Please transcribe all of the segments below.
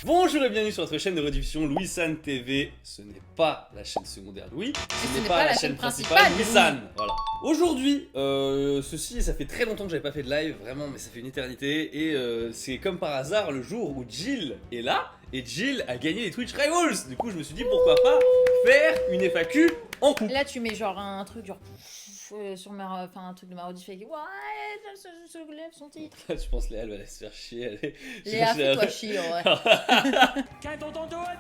Bonjour et bienvenue sur notre chaîne de rediffusion Louis-San TV. Ce n'est pas la chaîne secondaire Louis, ce n'est pas la chaîne principale Louis-San. Voilà. Aujourd'hui, ça fait très longtemps que j'avais pas fait de live, vraiment, mais ça fait une éternité. Et c'est comme par hasard le jour où Jill est là. Et Jill a gagné les Twitch Rivals. Du coup, je me suis dit pourquoi pas faire une FAQ en couple. Là, tu mets genre un truc genre sur ma, enfin un truc de ma rediff avec ouais, je lève son titre. Tu penses Léa, elle va aller se faire chier. Léa, fais-toi chier, ouais. Can't hold on to it.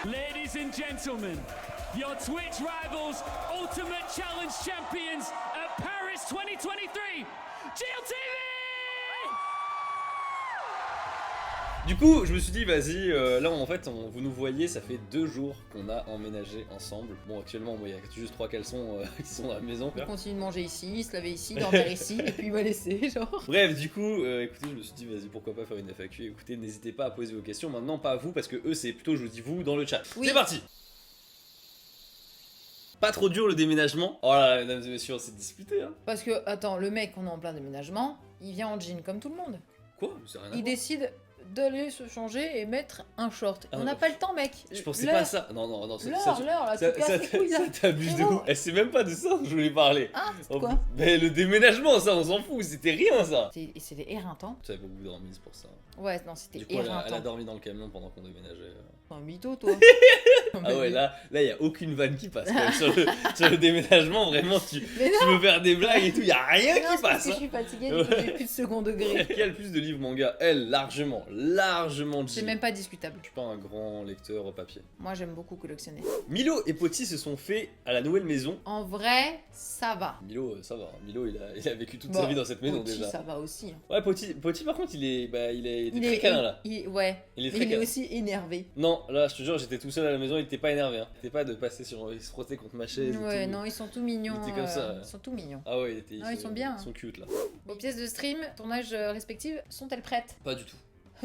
Ladies and gentlemen, your Twitch Rivals Ultimate Challenge Champions at Paris 2023, GLTV! Du coup, je me suis dit, vas-y, là en fait, vous nous voyez, ça fait 2 jours qu'on a emménagé ensemble. Bon, actuellement, il y a juste 3 caleçons qui sont dans la maison. Il continue de manger ici, se laver ici, dormir ici, et puis il m'a laissé, genre. Bref, du coup, écoutez, je me suis dit, vas-y, pourquoi pas faire une FAQ. Écoutez, n'hésitez pas à poser vos questions. Maintenant, pas à vous, parce que eux, c'est plutôt, je vous dis vous, dans le chat. Oui. C'est parti! Pas trop dur le déménagement. Oh là là, mesdames et messieurs, on s'est disputé, hein. Parce que, attends, le mec, on est en plein déménagement, il vient en jean comme tout le monde. Quoi? C'est rien à Il voir. décide d'aller se changer et mettre un short. Ah On non, n'a pas le temps, mec. Je pensais pas à ça. Non, L'heure, là, ça tu casses les couilles, là. t'abuse de Frérot. ouf. Elle sait même pas de ça dont je voulais parler. Ah, c'est Oh, quoi? Mais le déménagement, ça, on s'en fout. C'était rien, ça. Et c'était éreintant. Tu avais beaucoup dormi, c'est pour ça. Ouais, non, c'était Du coup, elle a éreintant. dormi dans le camion pendant qu'on déménageait. Un mytho, toi. Ah ouais, là, y a aucune vanne qui passe. Quand même. sur le déménagement, vraiment, tu Mais non. veux faire des blagues et tout, y a rien Non, qui c'est parce passe. que je Hein. suis fatiguée, du coup, j'ai plus de second degré. Qui a le plus de livres manga? Elle, largement. Largement C'est Jill. même pas discutable. Je suis pas un grand lecteur papier. Moi, j'aime beaucoup collectionner. Milo et Poti se sont faits à la nouvelle maison. En vrai, ça va. Milo, ça va. Milo, il a vécu toute Bon, sa vie dans cette maison Poti, déjà. ça va aussi. Hein. Ouais, Poti, par contre, il est très câlin là. Ouais. Il est Mais très il est câlin. aussi énervé. Non, là, je te jure, j'étais tout seul à la maison, il était pas énervé. Hein. Il était pas de passer sur. Il se frottait contre ma chaise. Ouais, et tout. non, ils sont tout mignons. Il était comme ça, ouais. Ils sont tout mignons. Ah ouais, il était. Non, ils sont bien. Ils sont cute là. Vos pièces de stream, tournage respectives, sont-elles prêtes? Pas du tout.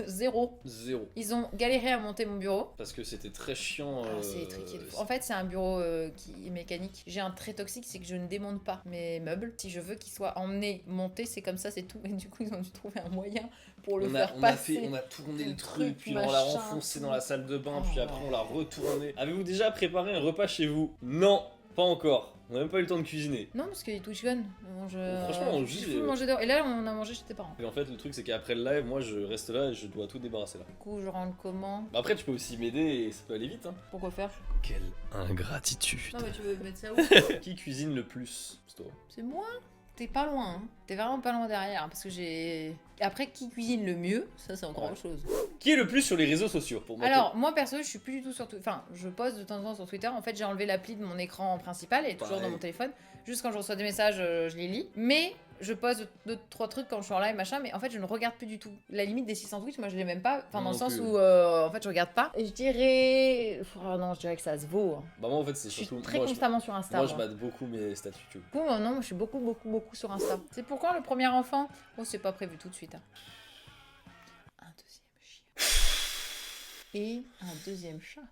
Zéro. Zéro. Ils ont galéré à monter mon bureau. Parce que c'était très chiant. Ah, c'est tricky. En fait, c'est un bureau qui est mécanique. J'ai un trait toxique, c'est que je ne démonte pas mes meubles. Si je veux qu'ils soient emmenés, montés, c'est comme ça, c'est tout. Et du coup, ils ont dû trouver un moyen pour le faire passer. On a tourné le le truc, truc, puis on l'a machin, renfoncé tout. dans la salle de bain, Oh. puis après on l'a retourné. Avez-vous déjà préparé un repas chez vous? Non, pas encore. On n'a même pas eu le temps de cuisiner. Non, parce que les Twitch Gun, on mange. Franchement, on je gît, fous manger dehors. Et là, on a mangé chez tes parents. Et en fait, le truc c'est qu'après le live, moi je reste là et je dois tout débarrasser là. Du coup, je rentre comment? Bah après, tu peux aussi m'aider et ça peut aller vite. Hein. Pourquoi faire? Quelle ingratitude. Non, mais tu veux mettre ça où? Qui cuisine le plus? C'est toi. C'est moi? T'es pas loin, hein. T'es vraiment pas loin derrière, hein, parce que j'ai... Après, qui cuisine le mieux, ça c'est encore Ouais. autre chose. Qui est le plus sur les réseaux sociaux pour moi? Alors, moi perso, je suis plus du tout sur Twitter. Enfin, je poste de temps en temps sur Twitter. En fait, j'ai enlevé l'appli de mon écran principal, elle est toujours Pareil. dans mon téléphone. Juste quand je reçois des messages, je les lis. Mais je poste 2-3 trucs quand je suis en live, machin. Mais en fait, je ne regarde plus du tout. La limite des 600 tweets, moi je l'ai même pas. Enfin, dans Non le sens plus. où, en fait, je regarde pas. Et je dirais. Oh non, je dirais que ça se vaut. Hein. Bah moi en fait c'est Je suis surtout... très moi, constamment sur Insta. Moi je moi. mate beaucoup mes stats YouTube. Du coup, non, moi je suis beaucoup sur Insta. C'est pourquoi le premier enfant? Oh, c'est pas prévu tout de suite. Hein. Un deuxième chien. Et un deuxième chat.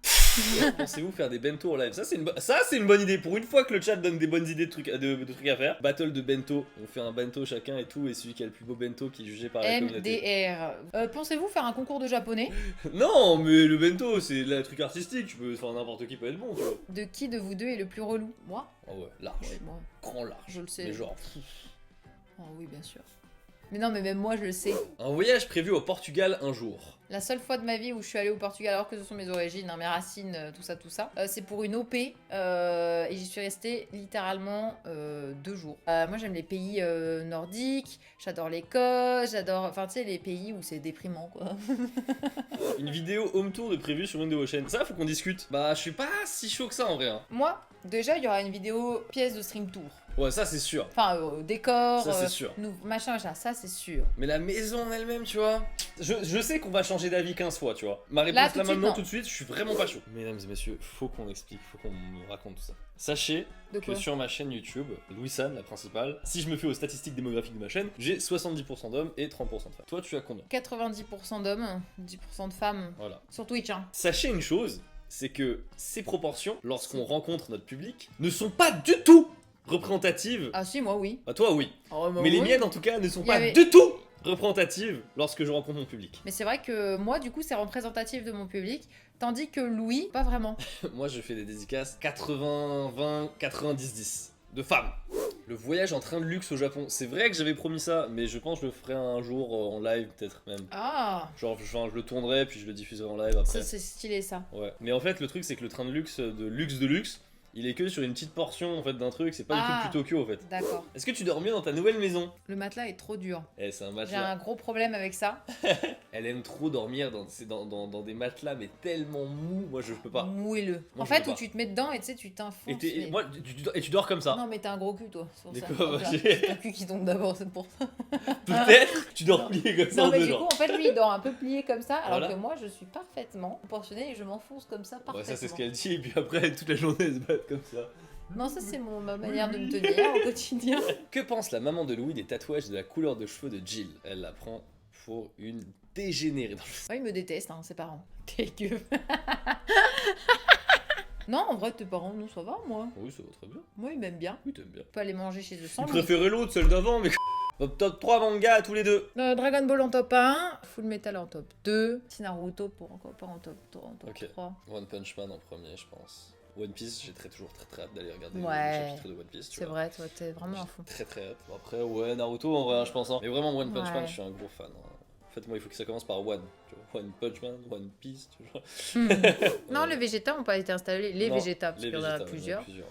Pensez-vous faire des bento en live? Ça c'est une bonne idée. Pour une fois que le chat donne des bonnes idées de trucs à faire. Battle de bento. On fait un bento chacun et tout. Et celui qui a le plus beau bento qui est jugé par la communauté. MDR. Pensez-vous faire un concours de japonais? Non mais le bento c'est le truc artistique. Tu peux... Enfin n'importe qui peut être bon tu vois. De qui de vous deux est le plus relou? Moi? Ah ouais, large. Ouais, moi. Grand large. Je le sais. Mais genre... Oh oui, bien sûr. Mais non, mais même moi je le sais. Un voyage prévu au Portugal un jour. La seule fois de ma vie où je suis allée au Portugal, alors que ce sont mes origines, hein, mes racines, tout ça, c'est pour une OP. Et j'y suis restée littéralement 2 jours. Moi j'aime les pays nordiques, j'adore l'Écosse, j'adore... Enfin tu sais, les pays où c'est déprimant quoi. Une vidéo home tour de prévu sur une de vos chaînes. Ça faut qu'on discute. Bah je suis pas si chaud que ça en vrai. Hein. Moi, déjà il y aura une vidéo pièce de stream tour. Ouais ça c'est sûr. Enfin, décor, Ça, c'est sûr. machin, ça c'est sûr. Mais la maison en elle-même, tu vois. Je sais qu'on va changer d'avis 15 fois, tu vois. Ma réponse Là, là, tout de suite, maintenant, non. tout de suite, je suis vraiment pas chaud. Mesdames et messieurs, faut qu'on explique, faut qu'on me raconte tout ça. Sachez De que quoi? sur ma chaîne YouTube, Louis-San, la principale, si je me fie aux statistiques démographiques de ma chaîne, j'ai 70% d'hommes et 30% de femmes. Toi, tu as combien? 90% d'hommes, 10% de femmes. Voilà. Sur Twitch, hein. Sachez une chose, c'est que ces proportions, lorsqu'on rencontre notre public, ne sont pas du tout représentatives. Ah si, moi oui. Bah toi oui. Oh, bah, Mais les oui. miennes en tout cas ne sont Il y pas avait- du tout représentatives lorsque je rencontre mon public. Mais c'est vrai que moi, du coup, c'est représentatif de mon public, tandis que Louis, pas vraiment. Moi je fais des dédicaces 80, 20, 90, 10 de femmes. Le voyage en train de luxe au Japon, c'est vrai que j'avais promis ça, mais je pense que je le ferai un jour en live peut-être même. Ah, Genre je le tournerai puis je le diffuserai en live après. ça c'est stylé ça. Ouais. Mais en fait le truc c'est que le train de luxe, il est que sur une petite portion en fait d'un truc, c'est pas du tout depuis Tokyo en fait. D'accord. Est-ce que tu dors mieux dans ta nouvelle maison? Le matelas est trop dur. Eh c'est un J'ai matelas. un gros problème avec ça. Elle aime trop dormir dans des matelas mais tellement mous, moi je peux pas. Moelleux. Moi, En je fait, peux où pas. tu te mets dedans et tu sais, tu t'enfonces. mais- Moi, tu dors comme ça. Non, mais t'as un gros cul, toi. C'est pour Mais ça. quoi, Voilà. j'ai- C'est ton cul qui tombe d'abord, c'est pour ça. Peut-être tu dors plié comme ça Non, en mais deux du coup, genre. en fait, lui, il dort un peu plié comme ça, alors Voilà. que moi, je suis parfaitement proportionnée et je m'enfonce comme ça parfaitement. Ouais, ça c'est ce qu'elle dit et puis après toute la journée elle se bat comme ça. Non, ça, c'est ma manière de me tenir au quotidien. Que pense la maman de Louis des tatouages de la couleur de cheveux de Jill? Elle la prend pour une dégénérée dans le... Ouais, ils me détestent, hein, ses parents. Dégueu. Non, en vrai, tes parents, non, ça va, moi. Oui, ça va très bien. Moi, ils m'aiment bien. Oui, t'aimes bien. On peut aller manger chez eux sans Tu lui. préférais l'autre, celle d'avant, mais top 3 mangas tous les deux. Dragon Ball en top 1, Full Metal en top 2, petit Naruto pour encore pas en top, Ok. 3. One Punch Man en premier, je pense. One Piece, j'ai toujours très hâte d'aller regarder Ouais. le chapitre de One Piece. Tu C'est vois. vrai, toi, t'es vraiment à fond. Très hâte. Bon, après, ouais, Naruto en vrai, je pense. Hein. Mais vraiment, One Punch Man, Ouais. je suis un gros fan. hein. En fait, moi, il faut que ça commence par One. Tu vois. One Punch Man, One Piece, tu vois. Non, les Vegeta n'ont pas été installés. Les Non, Vegeta, parce les qu'il y en a Vegeta, plusieurs. ouais.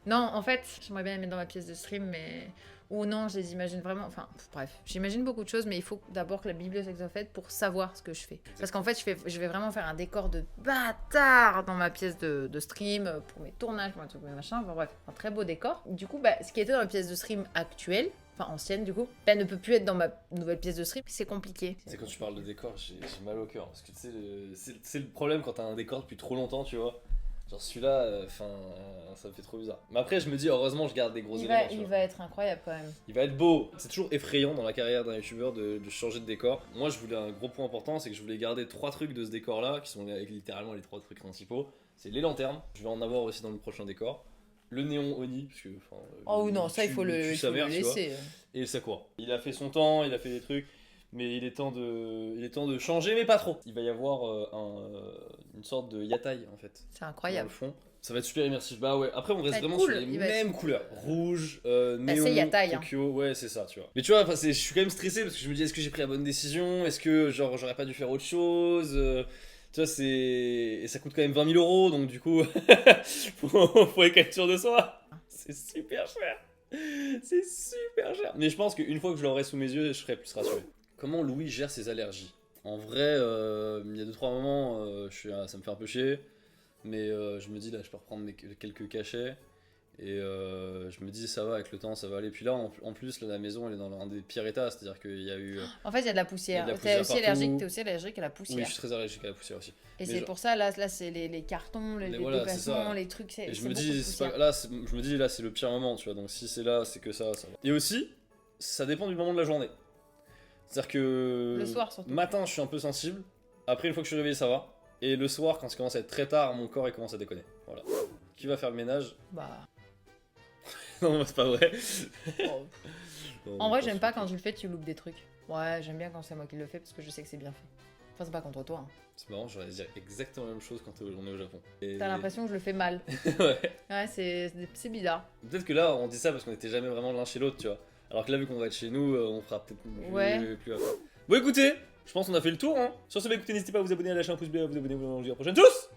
Non, en fait, j'aimerais bien les mettre dans ma pièce de stream, mais. Ou non, je les imagine vraiment. Enfin, bref, j'imagine beaucoup de choses, mais il faut d'abord que la bibliothèque soit faite pour savoir ce que je fais. Parce qu'en fait, je vais vraiment faire un décor de bâtard dans ma pièce de stream pour mes tournages, pour mes machins. Enfin, bref, un très beau décor. Du coup, bah, ce qui était dans la pièce de stream actuelle, enfin ancienne du coup, bah, ne peut plus être dans ma nouvelle pièce de stream. C'est compliqué. C'est quand tu parles de décor, j'ai mal au cœur. Parce que tu sais, c'est le problème quand t'as un décor depuis trop longtemps, tu vois. Genre celui-là, enfin, ça me fait trop bizarre. Mais après, je me dis, heureusement, je garde des gros éléments. tu Il vois. va être incroyable quand même. Il va être beau. C'est toujours effrayant dans la carrière d'un youtubeur de changer de décor. Moi, je voulais un gros point important, c'est que je voulais garder 3 trucs de ce décor-là, qui sont littéralement les 3 trucs principaux. C'est les lanternes, je vais en avoir aussi dans le prochain décor. Le néon Oni, parce que. Oh non, ça il faut le laisser. Et le Sakura. Il a fait son temps, il a fait des trucs, mais il est temps de changer, mais pas trop. Il va y avoir une sorte de yatai en fait. C'est Dans incroyable. le fond. Ça va être super immersif. Bah ouais, après on reste Ça va être vraiment cool, sur les il va être- mêmes couleurs. Rouge, c'est néon, yatai, hein. Tokyo, ouais c'est ça, tu vois. Mais tu vois, enfin, je suis quand même stressé parce que je me dis est-ce que j'ai pris la bonne décision? Est-ce que genre j'aurais pas dû faire autre chose? Tu vois, et ça coûte quand même 20 000 euros, donc du coup, faut être sûr de soi. C'est super cher. C'est super cher. Mais je pense qu'une fois que je l'aurai sous mes yeux, je serai plus rassuré. Comment Louis gère ses allergies? En vrai, il y a 2-3 moments, ça me fait un peu chier. Mais je me dis, là, je peux reprendre quelques cachets. Et je me dis, ça va, avec le temps, ça va aller. Puis là, en plus, là, la maison, elle est dans un des pires états. C'est-à-dire qu'il y a eu... En fait, il y a de la poussière. Il y a de la T'es poussière aussi allergique à la poussière. Oui, je suis très allergique à la poussière aussi. Et Mais c'est pour ça, là c'est les cartons, les voilà, c'est déplacements, ça. les trucs. C'est Et je me beaucoup de dis, c'est poussière. pas, là, je me dis, là, c'est le pire moment, tu vois. Donc si c'est là, c'est que ça va. Et aussi, ça dépend du moment de la journée. C'est-à-dire que... Le soir, surtout. Matin, je suis un peu sensible. Après, une fois que je suis réveillé, ça va. Et le soir, quand ça commence à être très tard, mon corps, il commence à déconner. Voilà. Qui va faire le ménage? Bah. Non, c'est pas vrai. Oh. Non, En vrai, je j'aime pense pas quand tu le fais, tu loupes des trucs. Ouais, j'aime bien quand c'est moi qui le fais parce que je sais que c'est bien fait. Enfin, c'est pas contre toi. Hein. C'est marrant, j'aurais dire exactement la même chose quand on est au Japon. Et... T'as l'impression que je le fais mal. Ouais. Ouais, c'est bizarre. Peut-être que là, on dit ça parce qu'on était jamais vraiment l'un chez l'autre, tu vois. Alors que là, vu qu'on va être chez nous, on fera peut-être plus à faire. Bon, écoutez, je pense qu'on a fait le tour. Hein. Sur ce, écoutez, n'hésitez pas à vous abonner, à lâcher un pouce bleu, à vous abonner, à vous dire à la prochaine. Tchuss!